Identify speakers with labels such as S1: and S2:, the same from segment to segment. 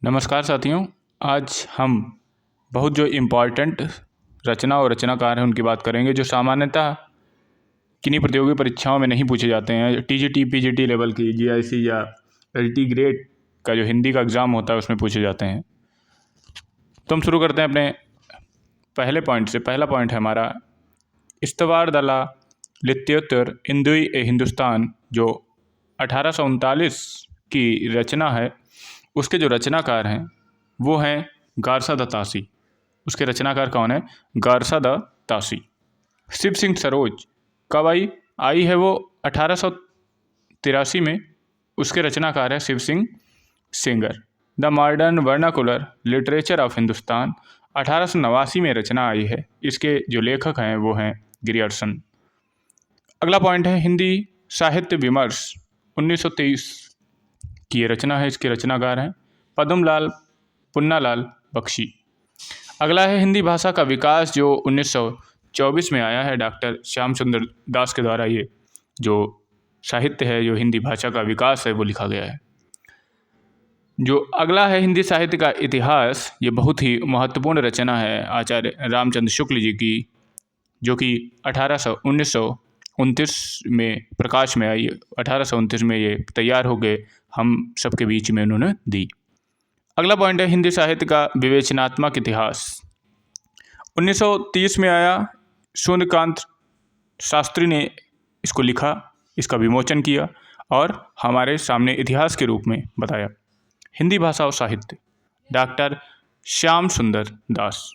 S1: नमस्कार साथियों। आज हम बहुत जो इम्पॉर्टेंट रचना और रचनाकार हैं उनकी बात करेंगे, जो सामान्यतः किन्हीं प्रतियोगी परीक्षाओं में नहीं पूछे जाते हैं। टीजीटी पीजीटी लेवल की, जीआईसी या एलटी ग्रेड का जो हिंदी का एग्ज़ाम होता है उसमें पूछे जाते हैं। तो हम शुरू करते हैं अपने पहले पॉइंट से। पहला पॉइंट है हमारा इस्तवार दला लित्योत्तर इंदुई ए हिंदुस्तान, जो 1839 की रचना है। उसके जो रचनाकार हैं वो हैं गारसा द तासी। उसके रचनाकार कौन है? Garcin de Tassy. Shiv Singh Saroj कब आई है वो 1883 में। उसके रचनाकार है Shiv Singh Sengar. The modern vernacular literature of Hindustan 1889 में रचना आई है। इसके जो लेखक हैं वो हैं ग्रियर्सन। अगला पॉइंट है हिंदी साहित्य विमर्श 1923 की ये रचना है। इसके रचनाकार हैं पद्मलाल पुन्नालाल बख्शी। अगला है हिंदी भाषा का विकास, जो 1924 में आया है। डॉक्टर श्याम सुंदर दास के द्वारा ये जो साहित्य है, जो हिंदी भाषा का विकास है, वो लिखा गया है। जो अगला है हिंदी साहित्य का इतिहास, ये बहुत ही महत्वपूर्ण रचना है आचार्य रामचंद्र शुक्ल जी की, जो कि 1929 में प्रकाश में आई। 1829 में ये तैयार हो गए, हम सबके बीच में उन्होंने दी। अगला पॉइंट है हिंदी साहित्य का विवेचनात्मक इतिहास। 1930 में आया। सूर्यकांत शास्त्री ने इसको लिखा, इसका विमोचन किया और हमारे सामने इतिहास के रूप में बताया। हिंदी भाषा और साहित्य, डॉक्टर श्याम सुंदर दास।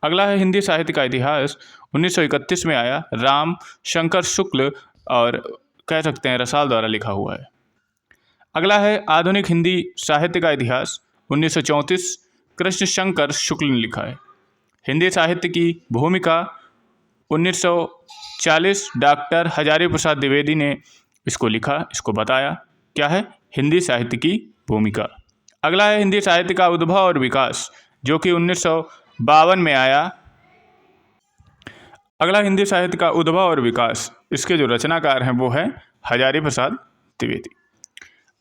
S1: अगला है हिंदी साहित्य का इतिहास। 1931 में आया। राम शंकर शुक्ल और कह सकते हैं रसाल द्वारा लिखा हुआ है। अगला है आधुनिक हिंदी साहित्य का इतिहास। 1934 कृष्ण शंकर शुक्ल ने लिखा है। हिंदी साहित्य की भूमिका 1940 डॉक्टर हजारी प्रसाद द्विवेदी ने इसको लिखा, इसको बताया क्या है हिंदी साहित्य की भूमिका। अगला है हिंदी साहित्य का उद्भव और विकास, जो कि 1952 में आया। अगला हिंदी साहित्य का उद्भव और विकास, इसके जो रचनाकार हैं वो हैं हजारी प्रसाद द्विवेदी।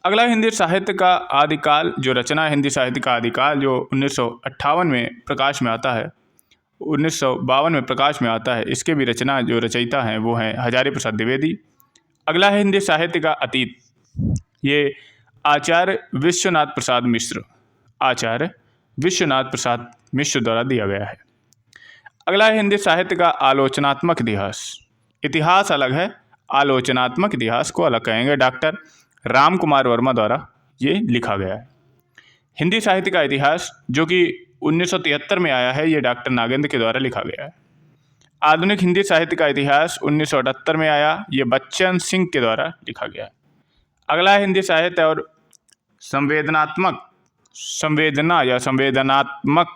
S1: अगला हिंदी साहित्य का आदिकाल, जो रचना है हिंदी साहित्य का आदिकाल, जो 1958 में प्रकाश में आता है, 1952 में प्रकाश में आता है। इसके भी रचना जो रचयिता हैं वो हैं हजारी प्रसाद द्विवेदी। अगला है हिंदी साहित्य का अतीत, ये आचार्य विश्वनाथ प्रसाद मिश्र, आचार्य विश्वनाथ प्रसाद मिश्र द्वारा दिया गया है। अगला है हिंदी साहित्य का आलोचनात्मक इतिहास। इतिहास अलग है, आलोचनात्मक इतिहास को अलग कहेंगे। डॉक्टर राम कुमार वर्मा द्वारा ये लिखा गया है। हिंदी साहित्य का इतिहास, जो कि 1973 में आया है, ये डॉक्टर नागेंद्र के द्वारा लिखा गया है। आधुनिक हिंदी साहित्य का इतिहास 1978 में आया, ये बच्चन सिंह के द्वारा लिखा गया है। अगला है हिंदी साहित्य और संवेदनात्मक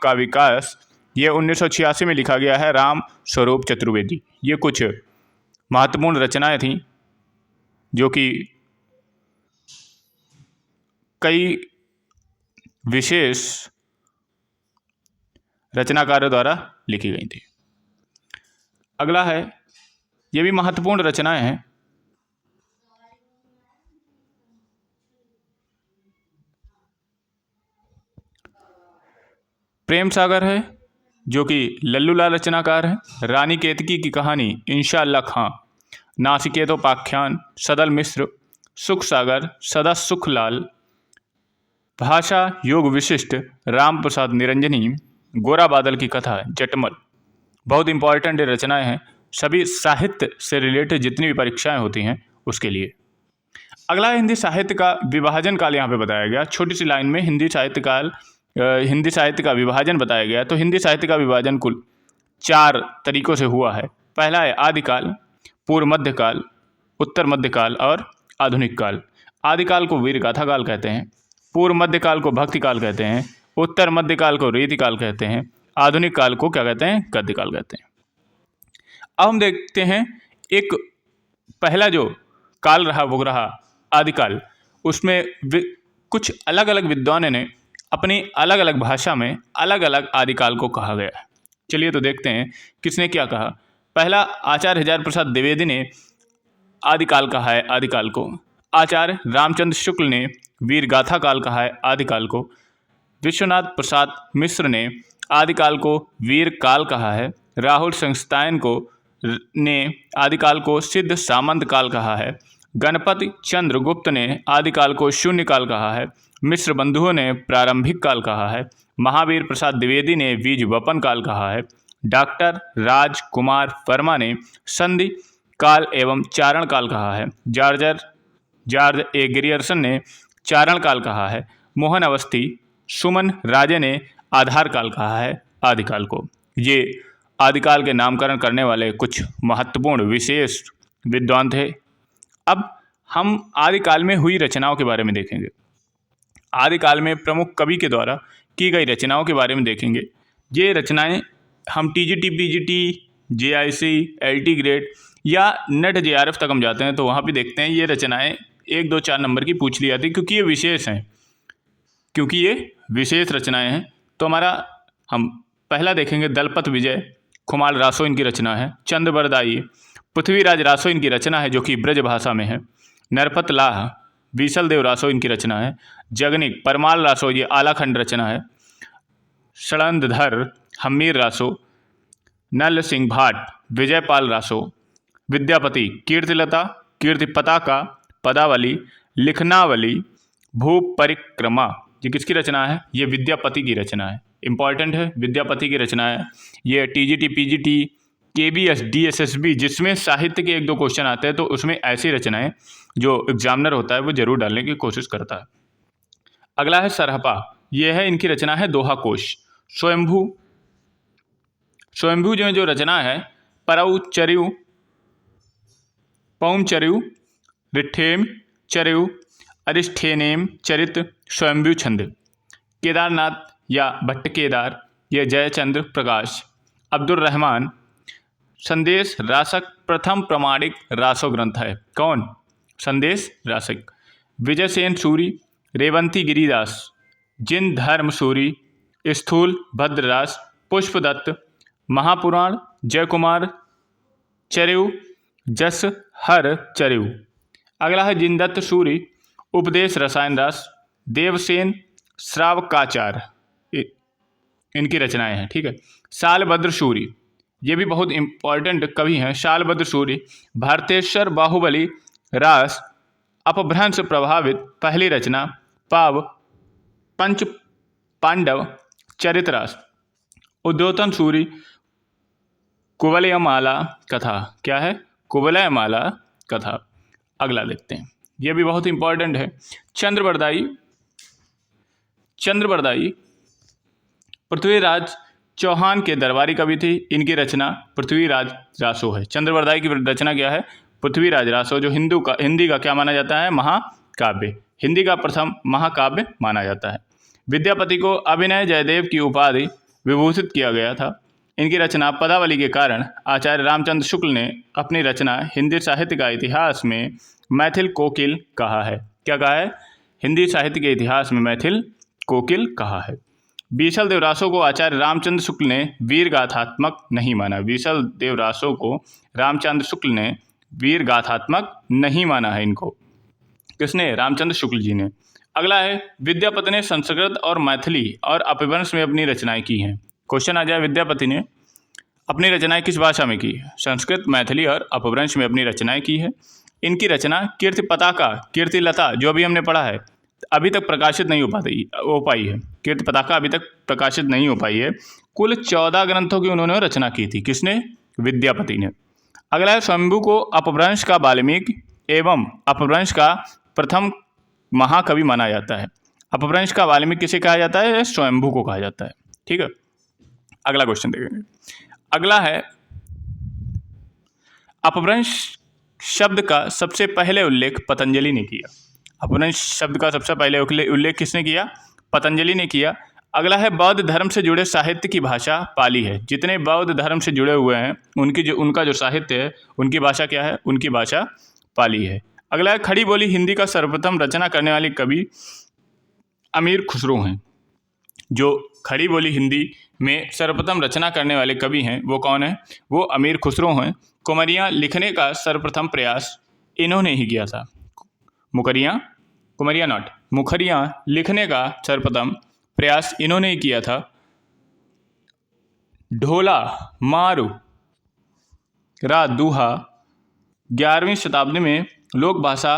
S1: का विकास, ये 1986 में लिखा गया है। राम स्वरूप चतुर्वेदी। ये कुछ महत्वपूर्ण रचनाएं थीं जो कि कई विशेष रचनाकारों द्वारा लिखी गई थी। अगला है, ये भी महत्वपूर्ण रचनाएं हैं। प्रेम सागर है, जो कि लल्लू लाल रचनाकार है। रानी केतकी की कहानी इंशाअल्लाह खां, नासिकेतोपाख्यान सदल मिश्र, सुख सागर सदा सुखलाल, भाषा योग विशिष्ट राम प्रसाद निरंजनी, गोरा बादल की कथा जटमल। बहुत इंपॉर्टेंट रचनाएं हैं, सभी साहित्य से रिलेटेड जितनी भी परीक्षाएं होती हैं उसके लिए। अगला हिंदी साहित्य का विभाजन काल यहाँ पे बताया गया। छोटी सी लाइन में हिंदी साहित्य का विभाजन बताया गया। तो हिंदी साहित्य का विभाजन कुल 4 तरीकों से हुआ है। पहला है आदिकाल, पूर्व मध्यकाल, उत्तर मध्यकाल और आधुनिक काल। आदिकाल को वीरगाथा काल कहते हैं, पूर्व मध्यकाल को भक्ति काल कहते हैं, उत्तर मध्यकाल को रीतिकाल कहते हैं, आधुनिक काल को क्या कहते हैं? गद्यकाल कहते हैं। अब हम देखते हैं एक पहला जो काल रहा वो रहा आदिकाल। उसमें कुछ अलग अलग विद्वानों ने अपनी अलग अलग भाषा में अलग अलग आदिकाल को कहा गया है। चलिए तो देखते हैं किसने क्या कहा। पहला आचार्य हजारी प्रसाद द्विवेदी ने आदिकाल कहा है आदिकाल को। आचार्य रामचंद्र शुक्ल ने वीरगाथा काल कहा है आदिकाल को। विश्वनाथ प्रसाद मिश्र ने आदिकाल को वीर काल कहा है। राहुल संस्तायन ने आदिकाल को सिद्ध सामंत काल कहा है। गणपति चंद्र गुप्त ने आदिकाल को शून्य काल कहा है। मिश्र बंधुओं ने प्रारंभिक काल कहा है। महावीर प्रसाद द्विवेदी ने बीज वपन काल कहा है। डॉक्टर राजकुमार वर्मा ने संधि काल एवं चारण काल कहा है। जॉर्ज ए ग्रियर्सन ने चारण काल कहा है। मोहन अवस्थी सुमन राजे ने आधार काल कहा है आदिकाल को। ये आदिकाल के नामकरण करने वाले कुछ महत्वपूर्ण विशेष विद्वान थे। अब हम आदिकाल में हुई रचनाओं के बारे में देखेंगे। आदिकाल में प्रमुख कवि के द्वारा की गई रचनाओं के बारे में देखेंगे। ये रचनाएं हम TGT, PGT, JIC, LT grade या नेट जेआरएफ तक हम जाते हैं तो वहाँ पे देखते हैं ये रचनाएं 1, 2, 4 नंबर की पूछ ली जाती है क्योंकि ये विशेष रचनाएं हैं। तो हम पहला देखेंगे दलपत विजय, खुमाल रासो इनकी रचना है। चंद्रबरदाई पृथ्वीराज रासो इनकी रचना है जो कि ब्रज भाषा में है। नरपत लाह बीसल देव रासो इनकी रचना है। जगनिक परमाल रासो ये आलाखंड रचना है। षड़ंधर हमीर रासो। नल सिंह भाट विजयपाल रासो। विद्यापति कीर्तिलता, कीर्ति पताका, पदावली, लिखनावली, भूप परिक्रमा ये किसकी रचना है? ये विद्यापति की रचना है। इंपॉर्टेंट है, विद्यापति की रचना है। ये टीजीटी, पीजीटी, केबीएस, डीएसएसबी जिसमें साहित्य के 1-2 क्वेश्चन आते हैं तो उसमें ऐसी रचनाएं जो एग्जामिनर होता है वो जरूर डालने की कोशिश करता है। अगला है सरहपा, यह है इनकी रचना है दोहा कोश। स्वयंभू जो रचना है परऊ चरिऊ, पौम चरिऊ, रिठेम चरिऊ, अरिष्ठेनेम चरित, स्वयंभू छंद। केदारनाथ या भट्ट केदार ये जयचंद्र प्रकाश। अब्दुल रहमान संदेश रासक प्रथम प्रमाणिक रासो ग्रंथ है। कौन? संदेश रासक। विजयसेन सूरी, रेवंती गिरिदास, जिन धर्म सूरी, स्थूल भद्रदास, पुष्पदत्त, महापुराण, जयकुमार चरिऊ, जस हर चरिऊ। अगला है जिनदत्त सूरी, उपदेश रसायन दास, देवसेन श्रावकाचार इनकी रचनाएं हैं। ठीक है। शालभद्र सूरी ये भी बहुत इंपॉर्टेंट कवि हैं। शालभद्र सूरी भारतेश्वर बाहुबली रास अपभ्रंश प्रभावित पहली रचना पाव पंच पांडव चरितरास। उद्योतन सूरी कुवलयमाला कथा। क्या है? कुवलयमाला कथा। अगला देखते हैं, यह भी बहुत इंपॉर्टेंट है। चंद्रबरदाई पृथ्वीराज चौहान के दरबारी कवि थे। इनकी रचना पृथ्वीराज रासो है। चंद्रबरदाई की रचना क्या है? पृथ्वीराज रासो, जो हिंदी का क्या माना जाता है? महाकाव्य। हिंदी का प्रथम महाकाव्य माना जाता है। विद्यापति को अभिनय जयदेव की उपाधि विभूषित किया गया था। इनकी रचना पदावली के कारण आचार्य रामचंद्र शुक्ल ने अपनी रचना हिंदी साहित्य का इतिहास में मैथिल कोकिल कहा है। क्या कहा है? हिंदी साहित्य के इतिहास में मैथिल कोकिल कहा है। बीसल देव रासो को आचार्य रामचंद्र शुक्ल ने वीर गाथात्मक नहीं माना। बीसल देव रासो को रामचंद्र शुक्ल ने वीर गाथात्मक नहीं माना है। इनको किसने? रामचंद्र शुक्ल जी ने। अगला है विद्यापति ने संस्कृत और मैथिली और अपभ्रंश में अपनी रचनाएं की हैं। क्वेश्चन आ जाए, विद्यापति ने अपनी रचनाएं किस भाषा में की? संस्कृत, मैथिली और अपभ्रंश में अपनी रचनाएं की है। इनकी रचना कीर्ति पताका, कीर्तिलता जो अभी हमने पढ़ा है अभी तक प्रकाशित नहीं हो पाई है। कीर्ति पताका अभी तक प्रकाशित नहीं हो पाई है। कुल 14 ग्रंथों की उन्होंने रचना की थी। किसने? विद्यापति ने। अगला है स्वयंभू को अपभ्रंश का वाल्मीकि एवं अपभ्रंश का प्रथम महाकवि माना जाता है। अपभ्रंश का वाल्मीकि किसे कहा जाता है? स्वयंभू को कहा जाता है। ठीक है। अगला क्वेश्चन देखेंगे। अगला है अपभ्रंश शब्द का सबसे पहले उल्लेख पतंजलि ने किया। अपभ्रंश शब्द का सबसे पहले उल्लेख किसने किया? पतंजलि ने किया। अगला है बौद्ध धर्म से जुड़े साहित्य की भाषा पाली है। जितने बौद्ध धर्म से जुड़े हुए हैं उनका जो साहित्य है उनकी भाषा क्या है? उनकी भाषा पाली है। अगला है खड़ी बोली हिंदी का सर्वप्रथम रचना करने वाले कवि अमीर खुसरो हैं। जो खड़ी बोली हिंदी में सर्वप्रथम रचना करने वाले कवि हैं वो कौन है? वो अमीर खुसरो हैं। कुमरियाँ लिखने का सर्वप्रथम प्रयास इन्होंने ही किया था। मुखरियाँ लिखने का सर्वप्रथम प्रयास इन्होंने ही किया था। ढोला, मारू, रा, दूहा 11वीं शताब्दी में लोक भाषा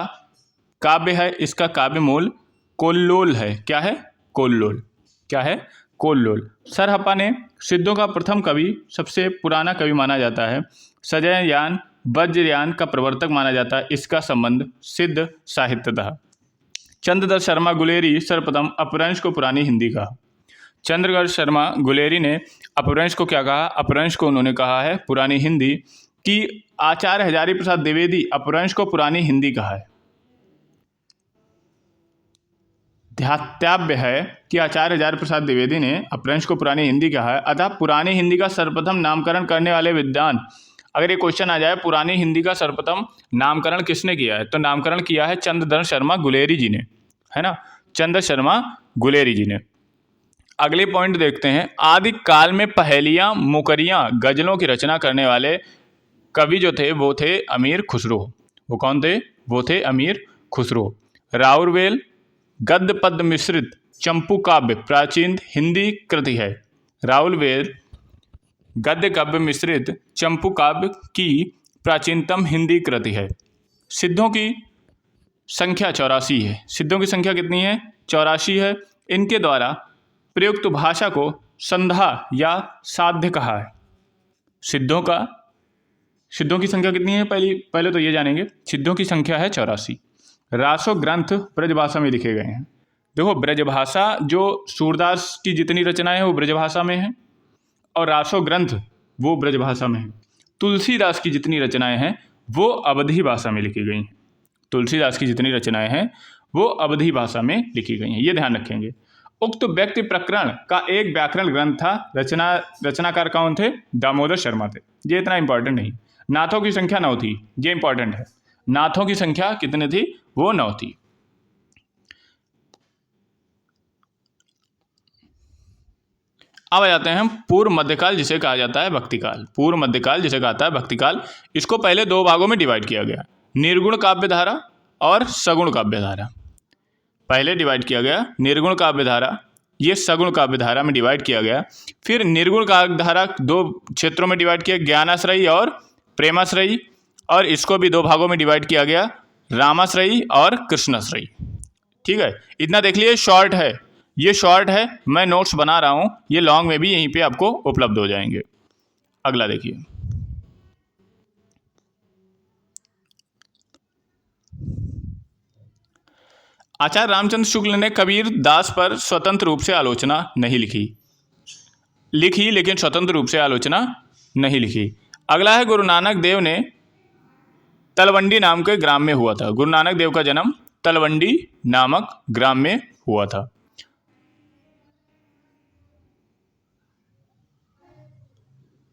S1: काव्य है। इसका काव्य मूल कोल्लोल है। क्या है? कोल्लोल। क्या है? कोल्लोल। सरहप्पा ने सिद्धों का प्रथम कवि, सबसे पुराना कवि माना जाता है। सजययान, वज्रयान का प्रवर्तक माना जाता है। इसका संबंध सिद्ध साहित्य था। चंद्रधर शर्मा गुलेरी सर्वप्रथम अपभ्रंश को पुरानी हिंदी कहा। चंद्रधर शर्मा गुलेरी ने अपभ्रंश को क्या कहा? अपभ्रंश को उन्होंने कहा है पुरानी हिंदी। कि आचार्य हजारी प्रसाद द्विवेदी अपभ्रंश को पुरानी हिंदी कहा है। ध्यातव्य है कि आचार्य हजारी प्रसाद द्विवेदी ने अपभ्रंश को पुरानी हिंदी कहा है। अतः पुरानी हिंदी का सर्वप्रथम नामकरण करने वाले विद्वान, अगर ये क्वेश्चन आ जाए पुरानी हिंदी का सर्वप्रथम नामकरण किसने किया है, तो नामकरण किया है चंद्रधर शर्मा गुलेरी जी ने, है ना, चंद्र शर्मा गुलेरी जी ने। अगले पॉइंट देखते हैं। आदि काल में पहेलियां, मुकरियां, गजलों की रचना करने वाले कवि जो थे वो थे अमीर खुसरो। वो कौन थे? वो थे अमीर खुसरो। राउरवेल गद्य पद्य मिश्रित चंपू काव्य प्राचीन हिंदी कृति है। राउरवेल गद्य काव्य मिश्रित चंपू काव्य की प्राचीनतम हिंदी कृति है। सिद्धों की संख्या 84 है। सिद्धों की संख्या कितनी है? 84 है। इनके द्वारा प्रयुक्त भाषा को संधा या साध्य कहा है। सिद्धों की संख्या कितनी है? पहले तो ये जानेंगे। सिद्धों की संख्या है 84। रासो ग्रंथ ब्रजभाषा में लिखे गए हैं। देखो, ब्रजभाषा जो सूरदास की जितनी रचनाएं हैं वो ब्रजभाषा में है और रासो ग्रंथ वो ब्रजभाषा में है। तुलसीदास की जितनी रचनाएं हैं वो अवधी भाषा में लिखी गई हैं। तुलसीदास की जितनी रचनाएं हैं वो अवधी भाषा में लिखी गई हैं, ये ध्यान रखेंगे। उक्त व्यक्ति प्रकरण का एक व्याकरण ग्रंथ था। रचनाकार कौन थे? दामोदर शर्मा थे। ये इतना इंपॉर्टेंट नहीं। नाथों की संख्या 9 थी, ये इंपॉर्टेंट है। नाथों की संख्या कितनी थी? वो 9 थी। अब आ जाते हैं हम पूर्व मध्यकाल जिसे कहा जाता है भक्तिकाल। पूर्व मध्यकाल जिसे कहा है भक्तिकाल, इसको पहले 2 भागों में डिवाइड किया गया, निर्गुण काव्य धारा और सगुण काव्य धारा। पहले डिवाइड किया गया निर्गुण काव्य धारा, ये सगुण काव्य धारा में डिवाइड किया गया। फिर निर्गुण काव्य धारा 2 क्षेत्रों में डिवाइड किया, ज्ञानाश्रयी और प्रेमाश्रयी, और इसको भी 2 भागों में डिवाइड किया गया, रामाश्रयी और कृष्णाश्रयी। ठीक है, इतना देख लिए। शॉर्ट है, ये शॉर्ट है, मैं नोट्स बना रहा हूँ, ये लॉन्ग में भी यहीं पे आपको उपलब्ध हो जाएंगे। अगला देखिए, आचार्य रामचंद्र शुक्ल ने कबीर दास पर स्वतंत्र रूप से आलोचना नहीं लिखी लेकिन स्वतंत्र रूप से आलोचना नहीं लिखी। अगला है गुरु नानक देव ने तलवंडी नाम के ग्राम में हुआ था। गुरु नानक देव का जन्म तलवंडी नामक ग्राम में हुआ था।